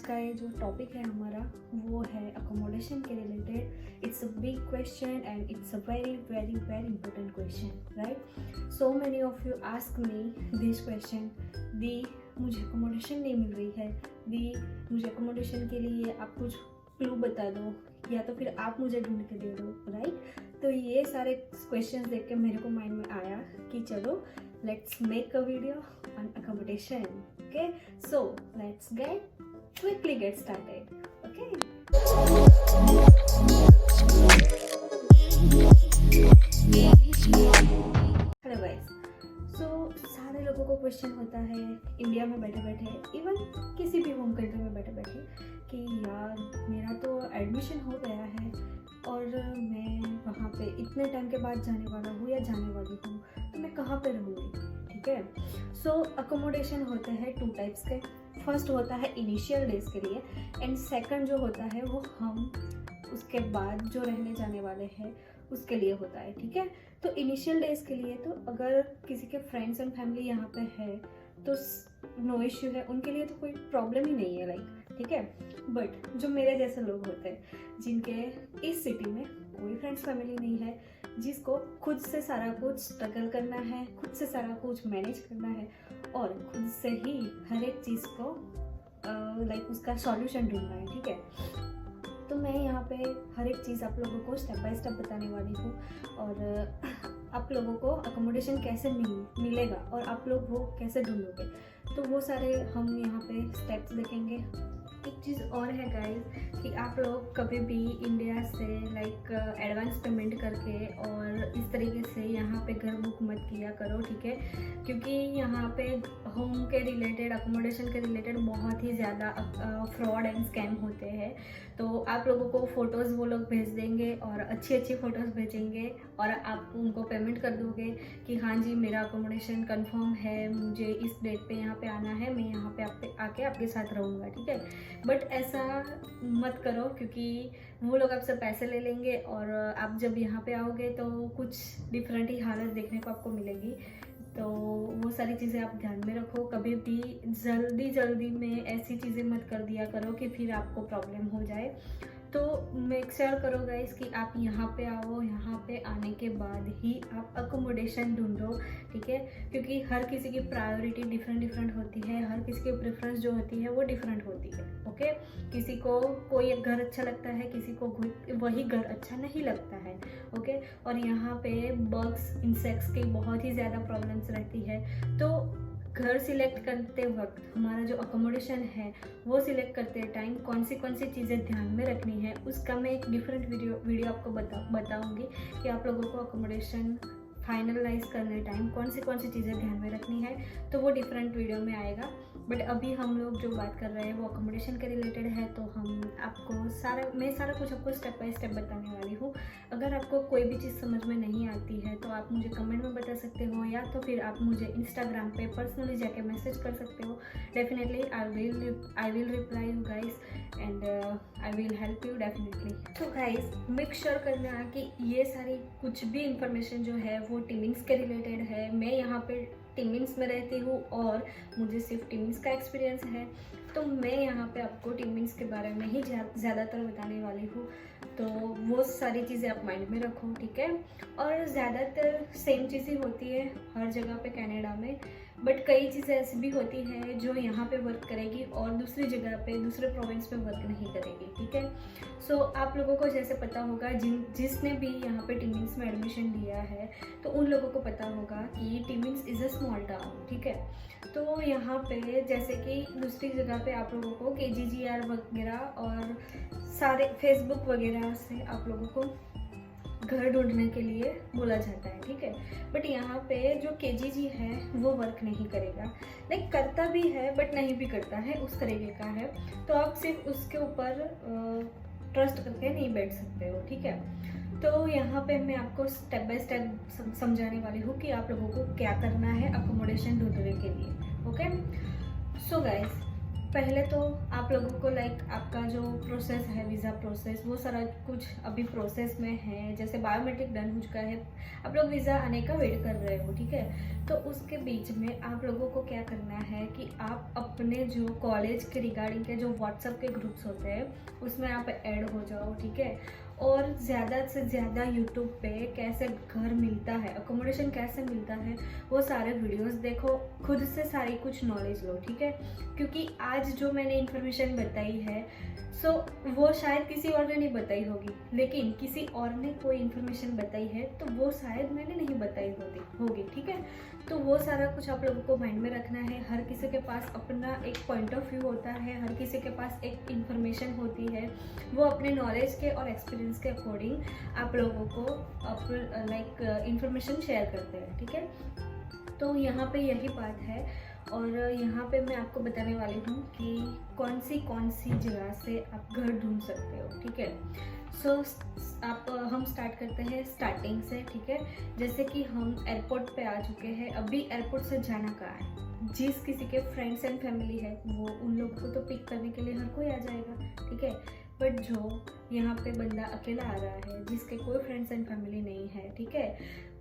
का ये जो टॉपिक है हमारा वो है अकोमोडेशन के related. It's a big question and it's a very very very important question, right. So many of you ask me this question, दी मुझे अकोमोडेशन नहीं मिल रही है, दी मुझे अकोमोडेशन के लिए आप कुछ क्लू बता दो या तो फिर आप मुझे ढूंढ के दे दो, राइट। तो ये सारे क्वेश्चंस देख के मेरे को माइंड में आया कि चलो let's make a video on accommodation. Okay, so let's quickly get started. Okay. Hello guys. So सारे लोगों को क्वेश्चन होता है इंडिया में बैठे बैठे, इवन किसी भी होम कंट्री में बैठे बैठे, कि यार मेरा तो एडमिशन हो गया है और मैं वहाँ पे इतने टाइम के बाद जाने वाला हूँ या जाने वाली हूँ, तो मैं कहाँ पे रहूँगी, ठीक है। सो अकोमोडेशन होते हैं 2 टाइप्स के। फर्स्ट होता है इनिशियल डेज के लिए एंड सेकंड जो होता है वो हम उसके बाद जो रहने जाने वाले हैं उसके लिए होता है, ठीक है। तो इनिशियल डेज के लिए तो अगर किसी के फ्रेंड्स एंड फैमिली यहाँ पे है तो नो इश्यू है, उनके लिए तो कोई प्रॉब्लम ही नहीं है, लाइक, ठीक है। बट जो मेरे जैसे लोग होते हैं जिनके इस सिटी में कोई फ्रेंड्स फैमिली नहीं है, जिसको खुद से सारा कुछ स्ट्रगल करना है, खुद से सारा कुछ मैनेज करना है और खुद से ही हर एक चीज़ को लाइक उसका सॉल्यूशन ढूंढना है, ठीक है। तो मैं यहाँ पे हर एक चीज़ आप लोगों को स्टेप बाय स्टेप बताने वाली हूँ और आप लोगों को अकोमोडेशन कैसे मिलेगा और आप लोग वो कैसे ढूंढोगे, तो वो सारे हम यहाँ पे स्टेप्स देखेंगे। एक चीज़ और है गाइस कि आप लोग कभी भी इंडिया से लाइक एडवांस पेमेंट करके और इस तरीके से यहाँ पे घर बुक मत किया करो, ठीक है। क्योंकि यहाँ पे होम के रिलेटेड, अकोमोडेशन के रिलेटेड बहुत ही ज़्यादा फ्रॉड एंड स्कैम होते हैं। तो आप लोगों को फ़ोटोज़ वो लोग भेज देंगे और अच्छी अच्छी फ़ोटोज़ भेजेंगे और आप उनको पेमेंट कर दोगे कि हाँ जी मेरा अकोमोडेशन कंफर्म है, मुझे इस डेट पे यहाँ पे आना है, मैं यहाँ पे आके आपके साथ रहूँगा, ठीक है। बट ऐसा मत करो क्योंकि वो लोग आपसे पैसे ले लेंगे और आप जब यहाँ पे आओगे तो कुछ डिफरेंट ही हालत देखने को आपको मिलेगी। तो वो सारी चीज़ें आप ध्यान में रखो, कभी भी जल्दी में ऐसी चीज़ें मत कर दिया करो कि फिर आपको प्रॉब्लम हो जाए। तो मेक श्योर करो गाइस कि आप यहाँ पे आओ, यहाँ पे आने के बाद ही आप अकोमोडेशन ढूंढो, ठीक है। क्योंकि हर किसी की प्रायोरिटी डिफरेंट होती है, हर किसी की प्रेफरेंस जो होती है वो डिफरेंट होती है, ओके। किसी को कोई एक घर अच्छा लगता है, किसी को वही घर अच्छा नहीं लगता है, ओके। और यहाँ पे बग्स, इंसेक्ट्स की बहुत ही ज़्यादा प्रॉब्लम्स रहती है। तो घर सिलेक्ट करते वक्त हमारा जो अकोमोडेशन है वो सिलेक्ट करते टाइम कौन सी चीज़ें ध्यान में रखनी है उसका मैं एक डिफरेंट वीडियो आपको बताऊंगी कि आप लोगों को अकोमोडेशन फाइनलाइज करने टाइम कौन सी चीज़ें ध्यान में रखनी है, तो वो डिफरेंट वीडियो में आएगा। बट अभी हम लोग जो बात कर रहे हैं वो अकोमोडेशन के रिलेटेड है, तो मैं सारा कुछ आपको स्टेप बाय स्टेप बताने वाली हूँ। अगर आपको कोई भी चीज़ समझ में नहीं आती है तो आप मुझे कमेंट में बता सकते हो या तो फिर आप मुझे इंस्टाग्राम पे पर्सनली जाके मैसेज कर सकते हो। Definitely I will reply you guys and I will help you definitely. तो गाइस मेक श्योर करना कि ये सारी कुछ भी इंफॉर्मेशन जो है वो टिमिंग्स के रिलेटेड है। मैं यहाँ पे टिमिंग्स में रहती हूँ और मुझे सिर्फ टिमिंग्स का एक्सपीरियंस है, तो मैं यहाँ पे आपको टिमिंग्स के बारे में ही ज़्यादातर बताने वाली हूँ। तो वो सारी चीज़ें आप माइंड में रखो, ठीक है। और ज़्यादातर सेम चीज़ें होती है हर जगह पे कनाडा में, बट कई चीज़ें ऐसी भी होती है जो यहाँ पे वर्क करेगी और दूसरी जगह पे, दूसरे प्रोविंस में वर्क नहीं करेगी, ठीक है। सो आप लोगों को जैसे पता होगा, जिसने भी यहाँ पे टिमिंग्स में एडमिशन लिया है तो उन लोगों को पता होगा कि टिमिंग्स इज़ अ स्मॉल टाउन, ठीक है। तो यहाँ पे जैसे कि दूसरी जगह पे आप लोगों को KGGR वगैरह और सारे फेसबुक वगैरह से आप लोगों को घर ढूंढने के लिए बोला जाता है, ठीक है। बट यहाँ पे जो KGG है वो वर्क नहीं करेगा, लाइक करता भी है बट नहीं भी करता है, उस तरीके का है। तो आप सिर्फ उसके ऊपर ट्रस्ट करके नहीं बैठ सकते हो, ठीक है। तो यहाँ पे मैं आपको स्टेप बाय स्टेप समझाने वाली हूँ कि आप लोगों को क्या करना है अकोमोडेशन ढूंढने के लिए, ओके। सो गाइस पहले तो आप लोगों को लाइक आपका जो प्रोसेस है, वीज़ा प्रोसेस, वो सारा कुछ अभी प्रोसेस में है। जैसे बायोमेट्रिक डन हो चुका है, आप लोग वीज़ा आने का वेट कर रहे हो, ठीक है। तो उसके बीच में आप लोगों को क्या करना है कि आप अपने जो कॉलेज के रिगार्डिंग के जो व्हाट्सएप के ग्रुप्स होते हैं उसमें आप ऐड हो जाओ, ठीक है। और ज़्यादा से ज़्यादा यूट्यूब पे कैसे घर मिलता है, अकोमोडेशन कैसे मिलता है, वो सारे वीडियोस देखो, खुद से सारी कुछ नॉलेज लो, ठीक है। क्योंकि आज जो मैंने इन्फॉर्मेशन बताई है सो वो शायद किसी और ने नहीं बताई होगी, लेकिन किसी और ने कोई इन्फॉर्मेशन बताई है तो वो शायद मैंने नहीं बताई होगी, ठीक है। तो वो सारा कुछ आप लोगों को माइंड में रखना है। हर किसी के पास अपना एक पॉइंट ऑफ व्यू होता है, हर किसी के पास एक इन्फॉर्मेशन होती है, वो अपने नॉलेज के और एक्सपीरियंस के अकॉर्डिंग आप लोगों को लाइक इंफॉर्मेशन शेयर करते हैं, ठीक है। तो यहाँ पे यही बात है। और यहाँ पे मैं आपको बताने वाली हूँ कि कौन सी जगह से आप घर ढूंढ सकते हो, ठीक है। सो हम स्टार्ट करते हैं स्टार्टिंग से, ठीक है। जैसे कि हम एयरपोर्ट पे आ चुके हैं, अभी एयरपोर्ट से जाना कहाँ है, जिस किसी के फ्रेंड्स एंड फैमिली है वो उन लोगों को तो पिक करने के लिए हर कोई आ जाएगा, ठीक है। बट जो यहाँ पे बंदा अकेला आ रहा है, जिसके कोई फ्रेंड्स एंड फैमिली नहीं है, ठीक है,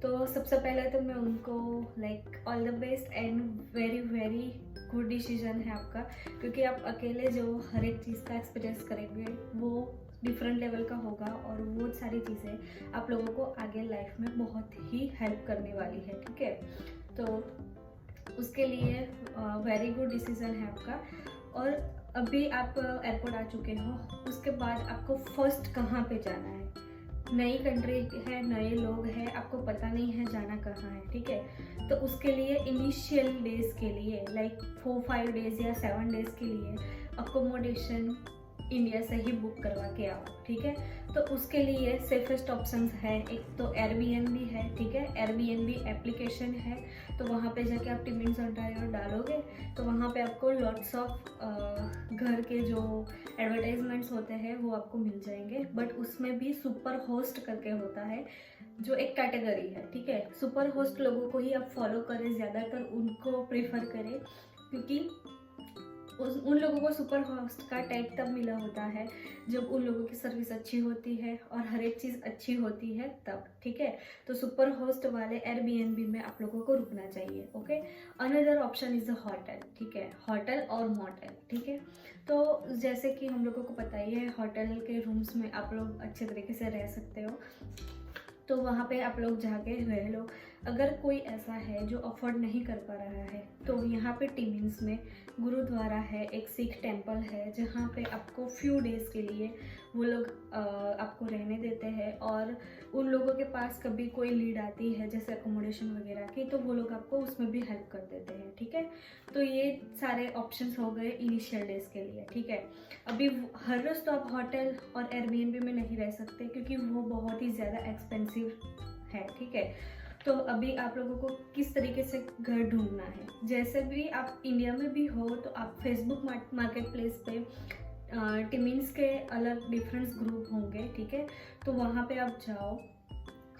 तो सबसे पहले तो मैं उनको like all the best and very very good decision है आपका। क्योंकि आप अकेले जो हर एक चीज़ का एक्सपीरियंस करेंगे वो डिफरेंट लेवल का होगा, और वो सारी चीज़ें आप लोगों को आगे लाइफ में बहुत ही हेल्प करने वाली है, ठीक है। तो उसके लिए वेरी गुड डिसीजन है आपका। और अभी आप एयरपोर्ट आ चुके हो, उसके बाद आपको फर्स्ट कहाँ पे जाना है। नई कंट्री है, नए लोग हैं, आपको पता नहीं है जाना कहाँ है, ठीक है। तो उसके लिए इनिशियल डेज के लिए लाइक 4-5 डेज या 7 डेज के लिए अकोमोडेशन इंडिया से ही बुक करवा के आओ, ठीक है। तो उसके लिए सेफेस्ट ऑप्शंस है, एक तो एयरबीएनबी है, ठीक है। एयरबीएनबी एप्लीकेशन है, तो वहाँ पे जाके आप टिमिन्स ओंटारियो डालोगे तो वहाँ पे आपको लॉट्स ऑफ घर के जो एडवर्टाइजमेंट्स होते हैं वो आपको मिल जाएंगे। बट उसमें भी सुपर होस्ट करके होता है, जो एक कैटेगरी है, ठीक है। सुपर होस्ट लोगों को ही आप फॉलो करें, ज़्यादातर उनको प्रेफर करें, क्योंकि उन लोगों को सुपर होस्ट का टैग तब मिला होता है जब उन लोगों की सर्विस अच्छी होती है और हर एक चीज़ अच्छी होती है तब, ठीक है। तो सुपर होस्ट वाले एयरबीएनबी में आप लोगों को रुकना चाहिए, okay. Another option is a hotel, ठीक है, होटल और मोटेल, ठीक है। तो जैसे कि हम लोगों को पता ही है, होटल के रूम्स में आप लोग अच्छे तरीके से रह सकते हो, तो वहाँ पे आप लोग जाके रह लो। अगर कोई ऐसा है जो अफोर्ड नहीं कर पा रहा है तो यहाँ पे टिमिन्स में गुरुद्वारा है, एक सिख टेम्पल है, जहाँ पे आपको फ्यू डेज़ के लिए वो लोग आपको रहने देते हैं। और उन लोगों के पास कभी कोई लीड आती है जैसे अकोमोडेशन वगैरह की, तो वो लोग आपको उसमें भी हेल्प कर देते हैं, ठीक है। तो ये सारे ऑप्शंस हो गए इनिशियल डेज़ के लिए, ठीक है। अभी हर रोज़ तो आप होटल और एयरबीएनबी में नहीं रह सकते, क्योंकि वो बहुत ही ज़्यादा एक्सपेंसिव है, ठीक है। तो अभी आप लोगों को किस तरीके से घर ढूंढना है, जैसे भी आप इंडिया में भी हो तो आप फेसबुक मार्केट प्लेस पे टिमिन्स के अलग डिफरेंट ग्रुप होंगे, ठीक है। तो वहाँ पे आप जाओ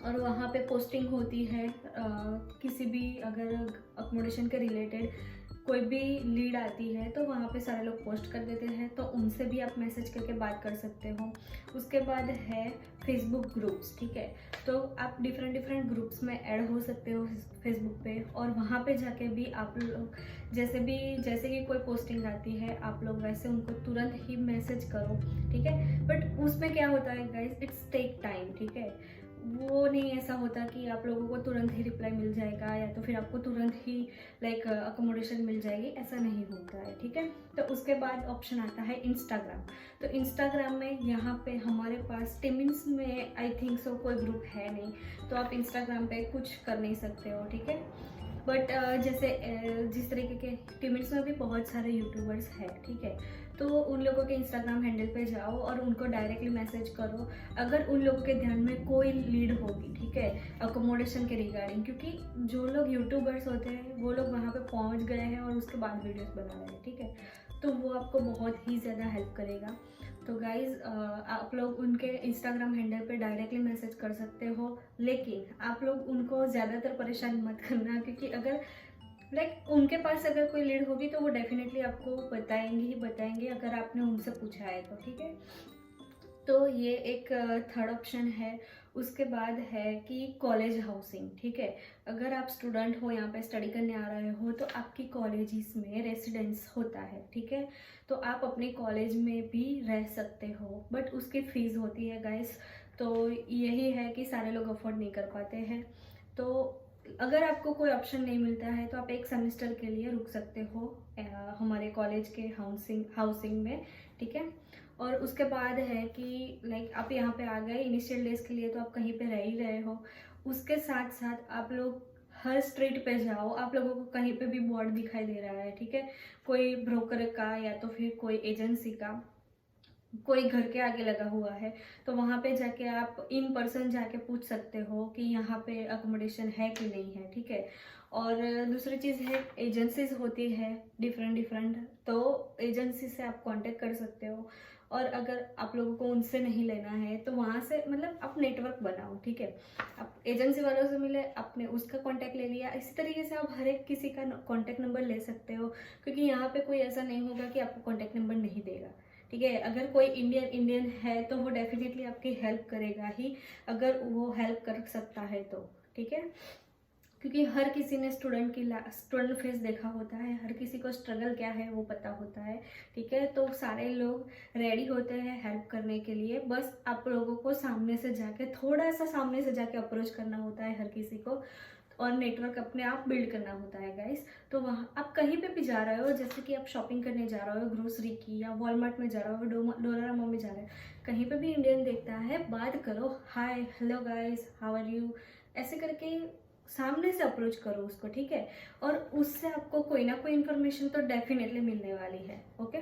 और वहाँ पे पोस्टिंग होती है, किसी भी अगर अकोमोडेशन के रिलेटेड कोई भी लीड आती है तो वहाँ पे सारे लोग पोस्ट कर देते हैं, तो उनसे भी आप मैसेज करके बात कर सकते हो। उसके बाद है फेसबुक ग्रुप्स, ठीक है। तो आप डिफरेंट ग्रुप्स में ऐड हो सकते हो फेसबुक पे, और वहाँ पे जाके भी आप लोग जैसे कि कोई पोस्टिंग आती है आप लोग वैसे उनको तुरंत ही मैसेज करो, ठीक है। बट उसमें क्या होता है गाइज, इट्स टेक टाइम, ठीक है। वो नहीं ऐसा होता कि आप लोगों को तुरंत ही रिप्लाई मिल जाएगा या तो फिर आपको तुरंत ही लाइक अकोमोडेशन मिल जाएगी, ऐसा नहीं होता है, ठीक है। तो उसके बाद ऑप्शन आता है इंस्टाग्राम। तो इंस्टाग्राम में यहाँ पे हमारे पास टिमिन्स में आई थिंक सो कोई ग्रुप है नहीं, तो आप इंस्टाग्राम पे कुछ कर नहीं सकते हो, ठीक है। बट जैसे जिस तरीके के टिमिन्स में भी बहुत सारे यूट्यूबर्स हैं, ठीक है। तो उन लोगों के इंस्टाग्राम हैंडल पे जाओ और उनको डायरेक्टली मैसेज करो अगर उन लोगों के ध्यान में कोई लीड होगी, ठीक है, अकोमोडेशन के रिगार्डिंग। क्योंकि जो लोग यूट्यूबर्स होते हैं वो लोग वहाँ पे पहुँच गए हैं और उसके बाद वीडियोस बना रहे हैं, ठीक है। तो वो आपको बहुत ही ज़्यादा हेल्प करेगा। तो गाइज़ आप लोग उनके इंस्टाग्राम हैंडल पे डायरेक्टली मैसेज कर सकते हो, लेकिन आप लोग उनको ज़्यादातर परेशान मत करना, क्योंकि अगर लाइक उनके पास अगर कोई लीड होगी तो वो डेफिनेटली आपको बताएंगे ही बताएंगे अगर आपने उनसे पूछा है तो, ठीक है। तो ये एक थर्ड ऑप्शन है। उसके बाद है कि कॉलेज हाउसिंग, ठीक है। अगर आप स्टूडेंट हो, यहाँ पे स्टडी करने आ रहे हो, तो आपकी कॉलेजेस में रेसिडेंस होता है, ठीक है। तो आप अपने कॉलेज में भी रह सकते हो, बट उसकी फ़ीस होती है गाइस। तो यही है कि सारे लोग अफोर्ड नहीं कर पाते हैं। तो अगर आपको कोई ऑप्शन नहीं मिलता है तो आप एक सेमेस्टर के लिए रुक सकते हो हमारे कॉलेज के हाउसिंग में, ठीक है। और उसके बाद है कि लाइक आप यहाँ पे आ गए इनिशियल डेज के लिए, तो आप कहीं पे रह ही रहे हो। उसके साथ साथ आप लोग हर स्ट्रीट पे जाओ, आप लोगों को कहीं पे भी बोर्ड दिखाई दे रहा है, ठीक है, कोई ब्रोकर का या तो फिर कोई एजेंसी का, कोई घर के आगे लगा हुआ है, तो वहाँ पे जाके आप इन पर्सन जाके पूछ सकते हो कि यहाँ पे अकोमोडेशन है कि नहीं है, ठीक है। और दूसरी चीज़ है एजेंसीज होती है डिफरेंट डिफरेंट, तो एजेंसी से आप कांटेक्ट कर सकते हो। और अगर आप लोगों को उनसे नहीं लेना है तो वहाँ से मतलब आप नेटवर्क बनाओ, ठीक है। आप एजेंसी वालों से मिले, आपने उसका कांटेक्ट ले लिया, इसी तरीके से आप हर एक किसी का कांटेक्ट नंबर ले सकते हो, क्योंकि यहाँ पे कोई ऐसा नहीं होगा कि आपको कांटेक्ट नंबर नहीं देगा, ठीक है। अगर कोई इंडियन है तो वो डेफिनेटली आपकी हेल्प करेगा ही, अगर वो हेल्प कर सकता है तो, ठीक है। क्योंकि हर किसी ने स्टूडेंट फेस देखा होता है, हर किसी को स्ट्रगल क्या है वो पता होता है, ठीक है। तो सारे लोग रेडी होते हैं हेल्प करने के लिए, बस आप लोगों को सामने से जाके थोड़ा सा सामने से जाके अप्रोच करना होता है हर किसी को, और नेटवर्क अपने आप बिल्ड करना होता है गाइस। तो वहाँ आप कहीं पे भी जा रहे हो, जैसे कि आप शॉपिंग करने जा रहे हो ग्रोसरी की, या वॉलमार्ट में जा रहे हो, डोलारामा में जा रहे हो, कहीं पे भी इंडियन देखता है, बात करो, hi hello guys how are you, ऐसे करके सामने से अप्रोच करो उसको, ठीक है। और उससे आपको कोई ना कोई इन्फॉर्मेशन तो डेफिनेटली मिलने वाली है, ओके।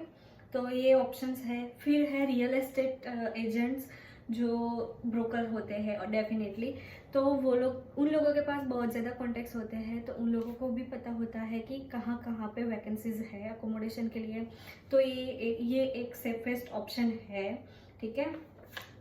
तो ये ऑप्शंस है। फिर है रियल एस्टेट एजेंट्स, जो ब्रोकर होते हैं, और डेफिनेटली तो वो लोग, उन लोगों के पास बहुत ज़्यादा कॉन्टेक्ट्स होते हैं, तो उन लोगों को भी पता होता है कि कहाँ कहाँ पे वैकेंसीज है अकोमोडेशन के लिए। तो ये एक सेफेस्ट ऑप्शन है, ठीक है।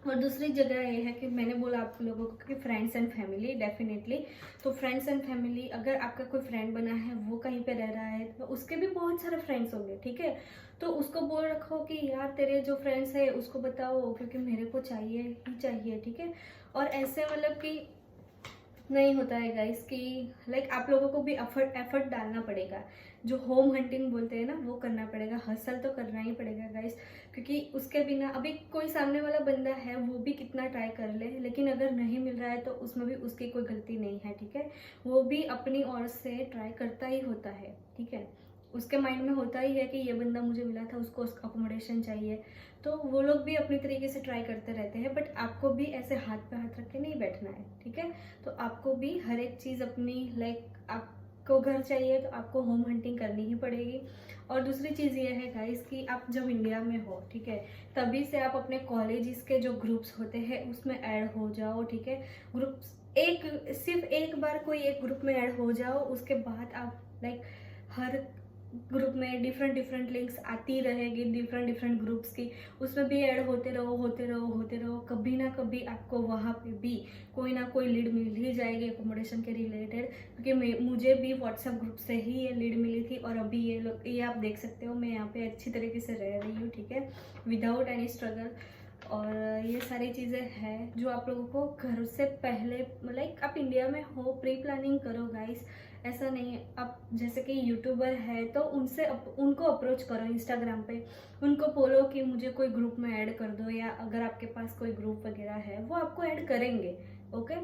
और दूसरी जगह ये है कि मैंने बोला आप लोगों को कि फ्रेंड्स एंड फैमिली, डेफिनेटली। तो फ्रेंड्स एंड फैमिली, अगर आपका कोई फ्रेंड बना है वो कहीं पे रह रहा है तो उसके भी बहुत सारे फ्रेंड्स होंगे, ठीक है। तो उसको बोल रखो कि यार तेरे जो फ्रेंड्स है उसको बताओ, क्योंकि मेरे को चाहिए ही चाहिए, ठीक है। और ऐसे मतलब कि नहीं होता है गाइस कि लाइक आप लोगों को भी एफर्ट डालना पड़ेगा, जो होम हंटिंग बोलते हैं ना वो करना पड़ेगा, हसल तो करना ही पड़ेगा गाइस। क्योंकि उसके बिना अभी कोई सामने वाला बंदा है वो भी कितना ट्राई कर ले, लेकिन अगर नहीं मिल रहा है तो उसमें भी उसकी कोई गलती नहीं है, ठीक है। वो भी अपनी ओर से ट्राई करता ही होता है, ठीक है। उसके माइंड में होता ही है कि ये बंदा मुझे मिला था, उसको अकोमोडेशन चाहिए, तो वो लोग भी अपनी तरीके से ट्राई करते रहते हैं। बट आपको भी ऐसे हाथ पे हाथ रख के नहीं बैठना है, ठीक है। तो आपको भी हर एक चीज़ अपनी लाइक आपको घर चाहिए तो आपको होम हंटिंग करनी ही पड़ेगी। और दूसरी चीज़ ये है गाइस कि आप जब इंडिया में हो, ठीक है, तभी से आप अपने कॉलेज के जो ग्रुप्स होते हैं उसमें ऐड हो जाओ, ठीक है। ग्रुप्स सिर्फ एक बार कोई एक ग्रुप में ऐड हो जाओ, उसके बाद आप लाइक हर ग्रुप में डिफरेंट डिफरेंट लिंक्स आती रहेगी, डिफरेंट डिफरेंट ग्रुप्स की, उसमें भी ऐड होते रहो होते रहो होते रहो, कभी ना कभी आपको वहाँ पे भी कोई ना कोई लीड मिल ही जाएगी अकोमोडेशन के रिलेटेड। क्योंकि मुझे भी व्हाट्सएप ग्रुप से ही ये लीड मिली थी, और अभी ये आप देख सकते हो मैं यहाँ पे अच्छी तरीके से रह रही हूँ, ठीक है, विदाउट एनी स्ट्रगल। और ये सारी चीज़ें हैं जो आप लोगों को घर से पहले लाइक आप इंडिया में हो प्री प्लानिंग करो गाइस। ऐसा नहीं है, आप जैसे कि यूट्यूबर है तो उनको अप्रोच करो इंस्टाग्राम पे, उनको बोलो कि मुझे कोई ग्रुप में ऐड कर दो, या अगर आपके पास कोई ग्रुप वगैरह है वो आपको ऐड करेंगे, ओके।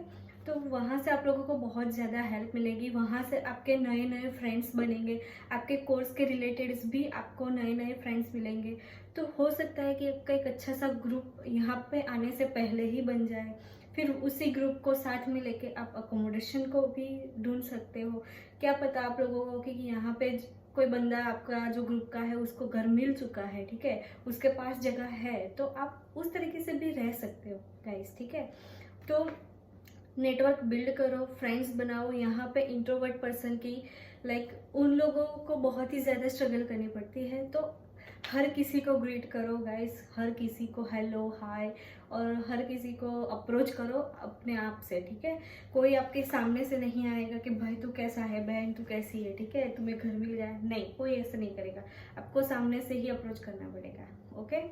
तो वहाँ से आप लोगों को बहुत ज़्यादा हेल्प मिलेगी, वहाँ से आपके नए नए फ्रेंड्स बनेंगे, आपके कोर्स के रिलेटेड भी आपको नए नए फ्रेंड्स मिलेंगे। तो हो सकता है कि आपका एक अच्छा सा ग्रुप यहाँ पे आने से पहले ही बन जाए, फिर उसी ग्रुप को साथ में लेके आप अकोमोडेशन को भी ढूंढ सकते हो। क्या पता आप लोगों को कि यहाँ पे कोई बंदा आपका जो ग्रुप का है उसको घर मिल चुका है, ठीक है, उसके पास जगह है, तो आप उस तरीके से भी रह सकते हो गाइस, ठीक है। तो नेटवर्क बिल्ड करो, फ्रेंड्स बनाओ। यहाँ पे इंट्रोवर्ट पर्सन की लाइक उन लोगों को बहुत ही ज़्यादा स्ट्रगल करनी पड़ती है, तो हर किसी को ग्रीट करो गाइस, हर किसी को हेलो हाय और हर किसी को अप्रोच करो अपने आप से, ठीक है। कोई आपके सामने से नहीं आएगा कि भाई तू कैसा है, बहन तू कैसी है, ठीक है, तुम्हें घर मिल जाए, नहीं, कोई ऐसा नहीं करेगा। आपको सामने से ही अप्रोच करना पड़ेगा, ओके।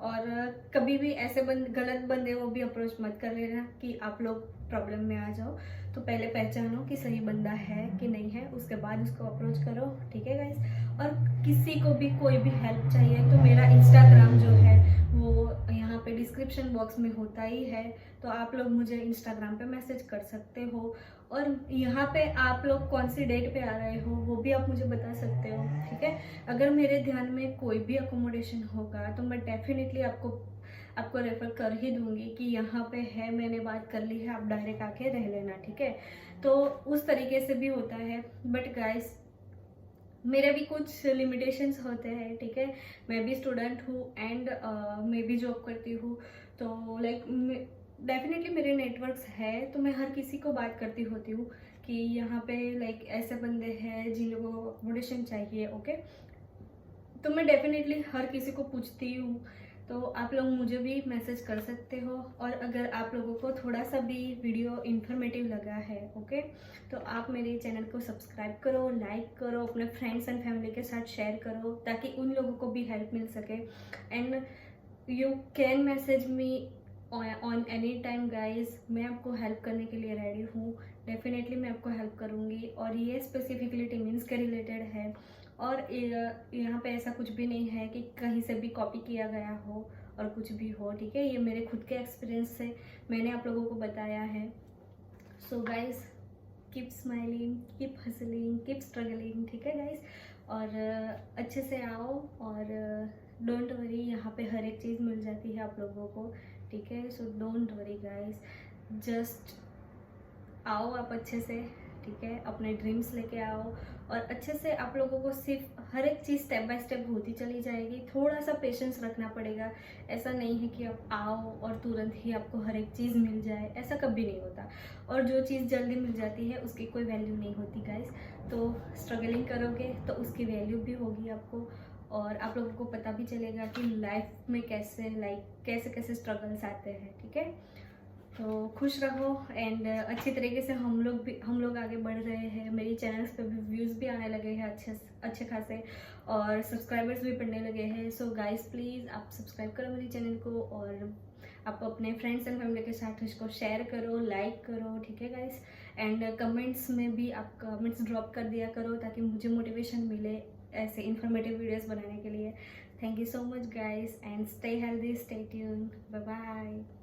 और कभी भी ऐसे गलत बंदे वो भी अप्रोच मत कर लेना कि आप लोग प्रॉब्लम में आ जाओ। तो पहले पहचानो कि सही बंदा है कि नहीं है, उसके बाद उसको अप्रोच करो, ठीक है गाइस। और किसी को भी कोई भी हेल्प चाहिए तो मेरा इंस्टाग्राम जो है वो यहाँ पे डिस्क्रिप्शन बॉक्स में होता ही है, तो आप लोग मुझे इंस्टाग्राम पे मैसेज कर सकते हो। और यहाँ पे आप लोग कौन सी डेट पे आ रहे हो वो भी आप मुझे बता सकते हो, ठीक है। अगर मेरे ध्यान में कोई भी अकोमोडेशन होगा तो मैं डेफिनेटली आपको रेफर कर ही दूंगी कि यहाँ पे है, मैंने बात कर ली है, आप डायरेक्ट आके रह लेना, ठीक है। तो उस तरीके से भी होता है। बट गाइस मेरे भी कुछ लिमिटेशंस होते हैं, ठीक है। मैं भी स्टूडेंट हूँ एंड मैं भी जॉब करती हूँ, तो लाइक डेफिनेटली मेरे नेटवर्क्स है, तो मैं हर किसी को बात करती होती हूँ कि यहाँ पे लाइक ऐसे बंदे हैं जिन लोगों को अकोमोडेशन चाहिए, ओके। तो मैं डेफिनेटली हर किसी को पूछती हूँ, तो आप लोग मुझे भी मैसेज कर सकते हो। और अगर आप लोगों को थोड़ा सा भी वीडियो इन्फॉर्मेटिव लगा है, ओके, तो आप मेरे चैनल को सब्सक्राइब करो, लाइक करो, अपने फ्रेंड्स एंड फैमिली के साथ शेयर करो ताकि उन लोगों को भी हेल्प मिल सके। And you can message me on any time guys, मैं आपको हेल्प करने के लिए रेडी हूँ, डेफिनेटली मैं आपको हेल्प करूँगी। और ये स्पेसिफिकली टीमिंग्स के रिलेटेड है, और यहाँ पे ऐसा कुछ भी नहीं है कि कहीं से भी कॉपी किया गया हो और कुछ भी हो, ठीक है। ये मेरे खुद के एक्सपीरियंस से मैंने आप लोगों को बताया है। So guys keep smiling, keep hustling, keep struggling, ठीक है गाइज। और अच्छे से आओ और डोंट वरी, यहाँ पे हर एक चीज़ मिल जाती है आप लोगों को, ठीक है। So don't worry guys, just आओ आप अच्छे से, ठीक है, अपने ड्रीम्स लेके आओ। और अच्छे से आप लोगों को सिर्फ हर एक चीज़ स्टेप बाय स्टेप होती चली जाएगी, थोड़ा सा पेशेंस रखना पड़ेगा। ऐसा नहीं है कि आप आओ और तुरंत ही आपको हर एक चीज़ मिल जाए, ऐसा कभी नहीं होता। और जो चीज़ जल्दी मिल जाती है उसकी कोई वैल्यू नहीं होती गाइस। तो स्ट्रगलिंग करोगे तो उसकी वैल्यू भी होगी आपको, और आप लोगों को पता भी चलेगा कि लाइफ में कैसे कैसे स्ट्रगल्स आते हैं, ठीक है। तो खुश रहो एंड अच्छी तरीके से हम लोग आगे बढ़ रहे हैं। मेरी चैनल्स पे भी व्यूज़ भी आने लगे हैं अच्छे खासे, और सब्सक्राइबर्स भी बढ़ने लगे हैं। सो गाइस प्लीज़ आप सब्सक्राइब करो मेरी चैनल को, और आप अपने फ्रेंड्स एंड फैमिली के साथ इसको शेयर करो, लाइक करो, ठीक है गाइस। एंड कमेंट्स में भी आप कमेंट्स ड्रॉप कर दिया करो ताकि मुझे मोटिवेशन मिले ऐसे इन्फॉर्मेटिव वीडियोज़ बनाने के लिए। Thank you so much guys and stay healthy, stay tuned, bye bye.